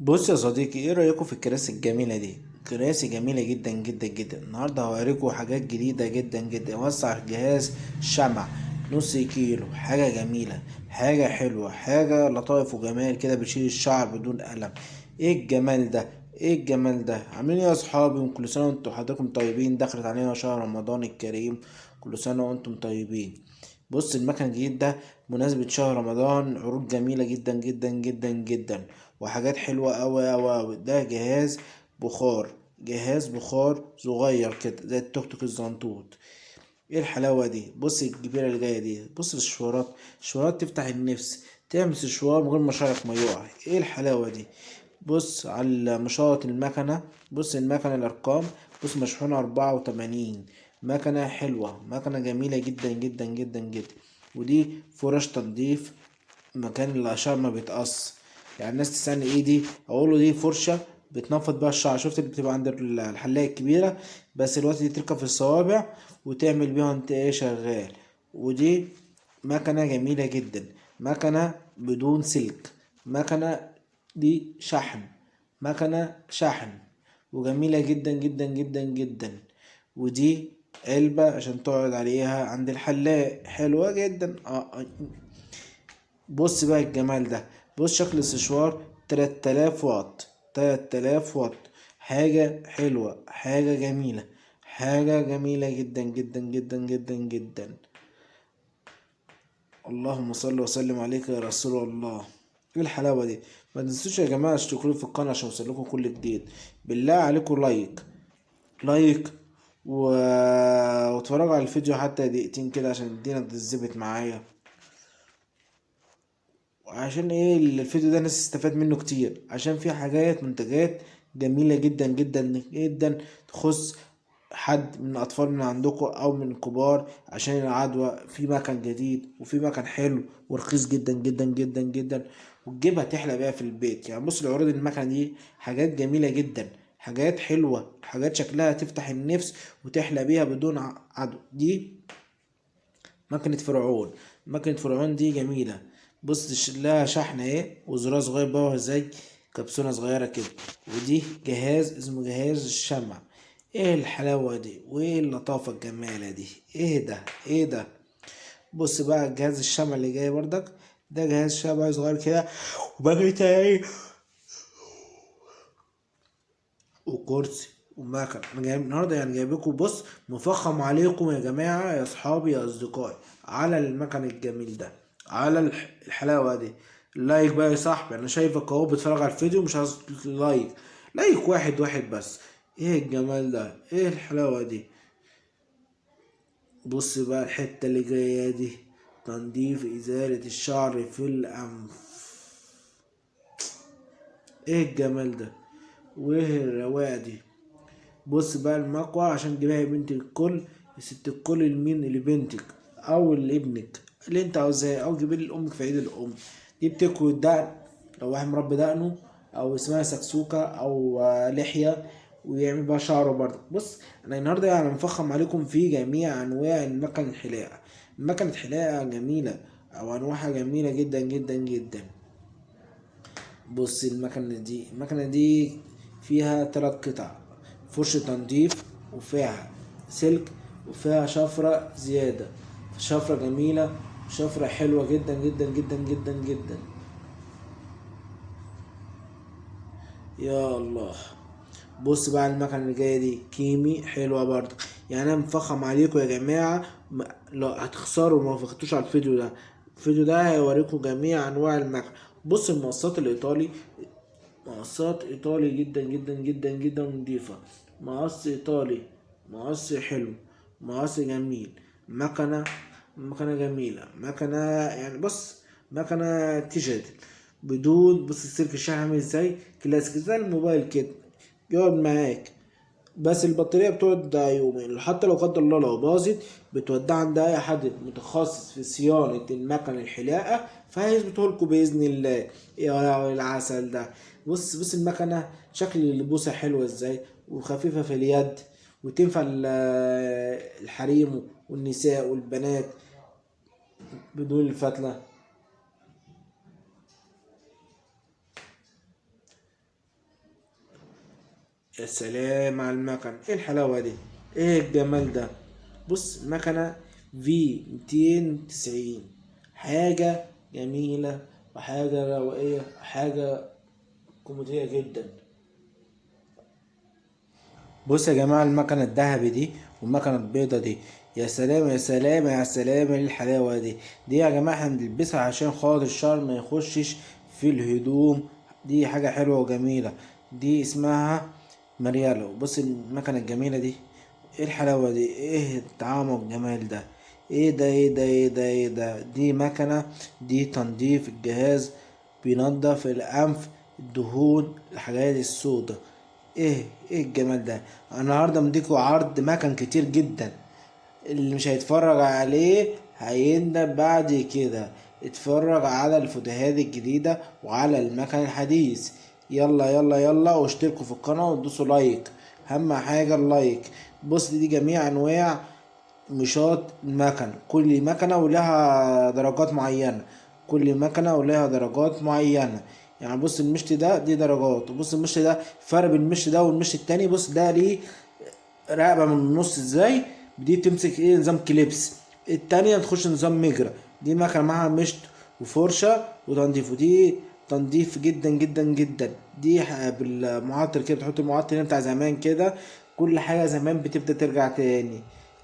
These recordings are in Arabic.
بص يا صديقي، ايه رأيكم في الكراسي الجميلة دي؟ كراسي جميلة جدا جدا جدا. النهاردة هوريكم حاجات جديدة جدا جدا. وسع جهاز شمع نص كيلو، حاجة جميلة، حاجة حلوة، حاجة لطائف وجمال كده، بتشيل الشعر بدون ألم. ايه الجمال ده؟ ايه الجمال ده؟ عاملين ايه يا اصحابي؟ كل سنة وانتم حضراتكم طيبين. دخلت علينا شهر رمضان الكريم، كل سنة وانتم طيبين. بص، المكن الجديد ده مناسبة شهر رمضان، عروض جميلة جدا جدا جدا جدا، وحاجات حلوة أوي أوي أوي. ده جهاز بخار، جهاز بخار صغير كده زي التوك توك الزنطوط. ايه الحلاوة دي؟ بص الكبيرة اللي جاية دي، بص الشوارات، شوارات تفتح النفس، تعمل الشوار من غير ما شعرك ما يقع. ايه الحلاوة دي؟ بص على مشاط المكنة، بص المكنة الأرقام، بص مشحونة 84. مكنة حلوة، مكنة جميلة جدا جدا جدا جدا. ودي فرش تنظيف مكان الشعر ما بيتقص. يعني الناس تسألني ايه دي، اقول له دي فرشة بتنفض بيها الشعر. شفت اللي بتبقى عند الحلاقة الكبيرة؟ بس الوقت دي تركب في الصوابع وتعمل بيها انت ايه شغال. ودي مكنة جميلة جدا، مكنة بدون سلك، مكنة دي شحن، مكنة شحن، وجميلة جدا جدا جدا جدا. ودي علبة عشان تقعد عليها عند الحلاق، حلوة جدا. بص بقى الجمال ده، بص شكل السشوار، 3000 واط، 3000 واط. حاجة حلوة، حاجة جميلة، حاجة جميلة جدا جدا جدا جدا جدا. اللهم صل وسلم عليك يا رسول الله. ايه الحلاوة دي؟ ما تنسوش يا جماعة اشتركوا في القناة عشان يوصلكوا كل جديد. بالله عليكم لايك، لايك و... واتفرجوا على الفيديو حتى دقيقتين كده عشان الدنيا تتظبط معايا. عشان ايه الفيديو ده ناس استفاد منه كتير، عشان فيه حاجات منتجات جميلة جدا جدا جدا تخص حد من الاطفال من عندكم او من الكبار. عشان العدوى، في مكان جديد وفي مكان حلو ورخيص جدا جدا جدا جدا، وتجيبها تحلى بيها في البيت. يعني بص العروض المكنة دي حاجات جميلة جدا، حاجات حلوة، حاجات شكلها تفتح النفس وتحلى بيها بدون عدوى. دي مكنة فرعون، مكنة فرعون دي جميلة. بص لها شحن اهي، وزرار صغير باور زي كبسولة صغيرة كده. ودي جهاز اسمه جهاز الشمع. ايه الحلاوة دي وايه اللطافة الجمالة دي؟ ايه ده؟ ايه ده؟ بص بقى جهاز الشمع اللي جاي بردك، ده جهاز شمع صغير كده، وباقي ايه، وكرسي ومكن. انا جايب النهارده يعني جايب لكم، بص مفخم عليكم يا جماعه، يا اصحابي يا اصدقائي، على المكن الجميل ده، على الحلاوه دي. لايك بقى يا صاحبي، انا شايفك اهو بتتفرج على الفيديو مش عايز لايك. لايك واحد واحد بس. ايه الجمال ده؟ ايه الحلاوه دي؟ بص بقى الحته اللي جايه دي، تنظيف ازاله الشعر في الانف. ايه الجمال ده وايه الرواقه دي؟ بص بقى المقوى عشان تجيبها يا بنت الكل، يا ست الكل، لمين؟ لبنتك او لابنك اللي انت عاوزاه، او جيبي لامك في عيد الام. دي بتكوي الدقن لو واحد مربي دقنه، او اسمها سكسوكة، او لحية، ويعمل بقى شعره برضه. بص انا النهارده يعني مفخم عليكم في جميع انواع المكن الحلاقة. مكنة حلاقة جميلة، او انواعها جميلة جدا جدا جدا. بص المكنة دي فيها 3 قطع، فرشة تنظيف، وفيها سلك، وفيها شفرة زيادة. شفرة جميلة، شفرة حلوة جدا جدا جدا جدا جدا. يا الله. بص بقى المكنة اللي جاية دي كيمي حلوة برضه. يعني انا مفخم عليكم يا جماعة، لو هتخسروا ما فكرتوش على الفيديو ده. الفيديو ده هيوريكم جميع انواع المكن. بص المقصات الايطالي، مقصات ايطالي جدا جدا جدا جدا نضيفة. مقص ايطالي، مقص حلو، مقص جميل. مكنة، مكنة جميلة، مكنة يعني بص، مكنة تيشيرت بدون، بص السلك الشحن عامل ازاي، كلاسيك زي الموبايل كده، يقعد معاك. بس البطارية بتقعد يومين، حتى لو قدر الله لو باظت بتودع عند أي حد متخصص في صيانة المكن الحلاقة، فهيظبطه لكم بإذن الله. يا العسل ده. بص المكنة شكل البوسة حلوة ازاي، وخفيفة في اليد، وتنفع الحريم والنساء والبنات بدون الفتلة. يا سلام على المكن، ايه الحلاوة دي، ايه الجمال ده. بص مكنة في 290، حاجة جميلة وحاجة روائية، حاجة كوميدية جدا. بص يا جماعة المكنة الذهبي دي والمكنة البيضة دي، يا سلام يا سلام يا سلام، ايه الحلاوة دي. دي يا جماعة احنا بنلبسها عشان خاطر الشعر ما يخشش في الهدوم. دي حاجة حلوة وجميلة. دي اسمها مريالو. بص المكنة الجميلة دي، ايه الحلاوة دي، ايه الطعام والجمال ده، ايه ده ايه ده ايه ده ايه ده. دي مكنة، دي تنظيف الجهاز، بينضف الأنف، الدهون، الحاجات السوداء. ايه الجمال ده. أنا النهارده مديكوا عرض مكن كتير جدا، اللي مش هيتفرج عليه هيندم بعد كده. اتفرج على الفيديوهات الجديدة وعلى المكن الحديث. يلا يلا يلا، واشتركوا في القناة وادوسوا لايك، اهم حاجة اللايك. بص دي جميع انواع مشاط المكن، كل مكنة ولها درجات معينة، كل مكنة ولها درجات معينة. يعني بص المشط ده دي درجات، وبص المشط ده فرق بين المشط ده والمشط التاني. بص ده ليه رقبة من النص ازاي، دي بتمسك ايه نظام كليبس، التانية تخش نظام مجرى. دي مكنة معاها مشط وفرشة وتنظيف، ودي تنظيف جدا جدا جدا. دي بالمعطر كده، بتحط المعطر هنا بتاع زمان كده، كل حاجة زمان بتبدأ ترجع تاني.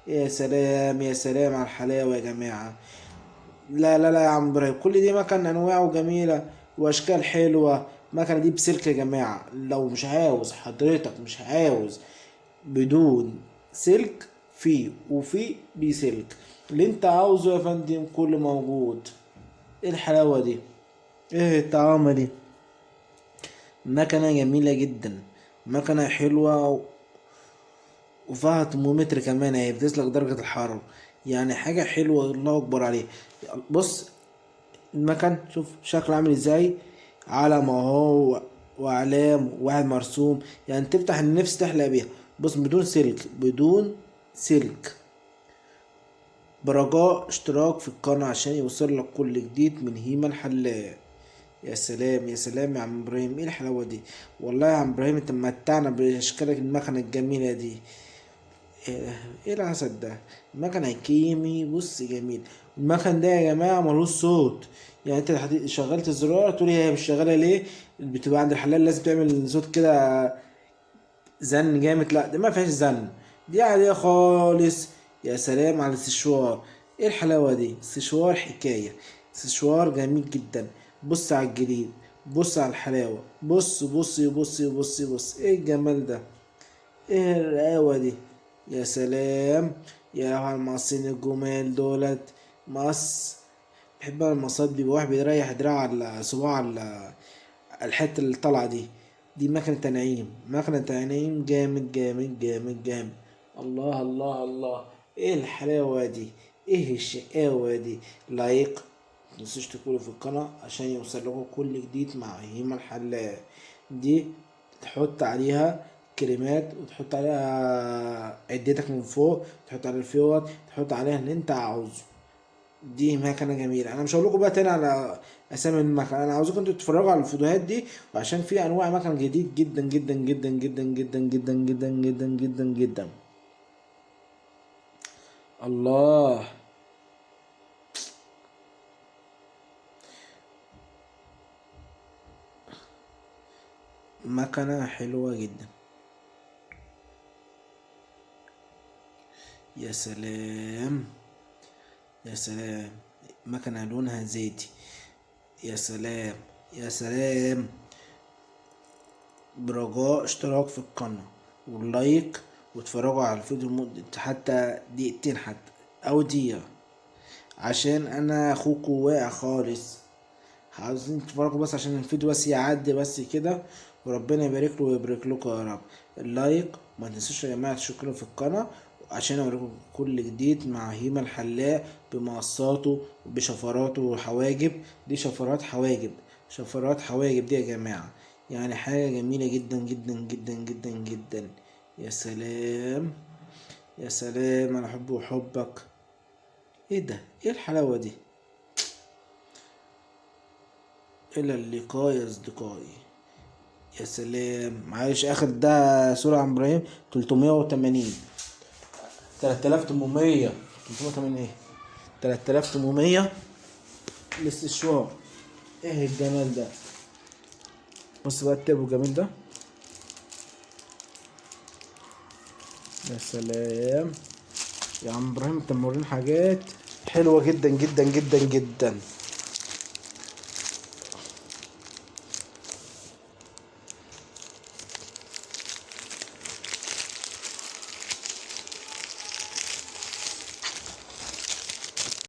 يا سلام يا سلام على الحلاوة يا جماعة. لا لا لا يا عم ابراهيم، كل دي مكن انواع جميلة واشكال حلوة. المكنة دي بسلك يا جماعة، لو مش عاوز حضرتك مش عاوز بدون سلك، وفي بسلك، اللي انت عاوزه يا فندم كله موجود. ايه الحلاوة دي، ايه الطعامة دي. مكنة جميلة جدا، مكنة حلوة وفيها ترمومتر كمان، اهي بتسلك درجة الحرارة. يعني حاجة حلوة الله أكبر عليها. بص المكن شوف شكله عامل ازاي، علم اهو واعلام وواحد مرسوم، يعني تفتح النفس تحلق بيها. بص بدون سلك، بدون سلك، برجاء اشتراك في القناة عشان يوصل لك كل جديد من هيما الحلاق. يا سلام يا سلام يا عم ابراهيم، ايه الحلاوة دي. والله يا عم ابراهيم انت متعنا باشكالك المكنة الجميلة دي. ايه العسل ده. المكنة كيمي بص جميل. المكن ده يا جماعة ملوش صوت، يعني انت شغلت الزرار تقول هي مش شغالة ليه، بتبقى عند الحلال لازم تعمل صوت كده زن جامد. لا دي ما فيهاش زن، دي عادية خالص. يا سلام على السشوار، ايه الحلاوة دي. السشوار حكاية، سشوار جميل جدا. بص على الجديد، بص على الحلاوة، بص بص بص بص بص، ايه الجمال ده، ايه الرقاوة دي. يا سلام، يا لهوي على المقصين الجمال دولت. مقص، بحب انا المقصات دي، واحد بيريح دراع على صباع على الحتة اللي طالعة دي. دي مكنة تنعيم، مكنة تنعيم جامد جامد جامد جامد. الله الله الله، ايه الحلاوة دي، ايه الشقاوة دي. لايك، متنسوش تدخلوا في القناة عشان يوصل لكم كل جديد مع هيما الحلاق. دي تحط عليها كريمات، وتحط عليها عدتك من فوق، تحط عليها الفيوط، تحط عليها اللي انت عاوزه. دي مكنة جميلة. انا مش هقول لكم بقى تاني على اسامي المكن، انا عاوزكم انتوا تتفرجوا على الفيديوهات دي، وعشان في انواع مكن جديد جدا جدا جدا جدا جدا جدا جدا جدا جدا جدا. الله، مكنة حلوة جدا. يا سلام يا سلام، مكنة لونها زيتي. يا سلام يا سلام، برجاء اشتراك في القناة واللايك، واتفرجوا على الفيديو لمدة حتى دقيقتين حتى او دقيقة، عشان انا اخوكوا واقع خالص. عاوزين تتفرجوا بس عشان الفيديو بس يعدي بس كده، وربنا يبارك له ويبارك لكم يا رب. اللايك، ما تنسوش يا جماعه تشتركوا في القناه عشان اوريكم كل جديد مع هيما الحلاق، بمقصاته وبشفراته وحواجب. دي شفرات حواجب، شفرات حواجب دي يا جماعه، يعني حاجه جميله جدا جدا جدا جدا جدا. يا سلام يا سلام على حبي وحبك. ايه ده، ايه الحلاوه دي. إلى اللقاء يا أصدقائي. يا سلام، معلش اخر ده سوري يا عم ابراهيم 380. 3800. 380 ايه؟ 3800 الاستشوار. ايه الجمال ده؟ بص بقى التربو الجميل ده. يا سلام يا عم ابراهيم، انت مورين حاجات حلوه جدا جدا جدا جدا.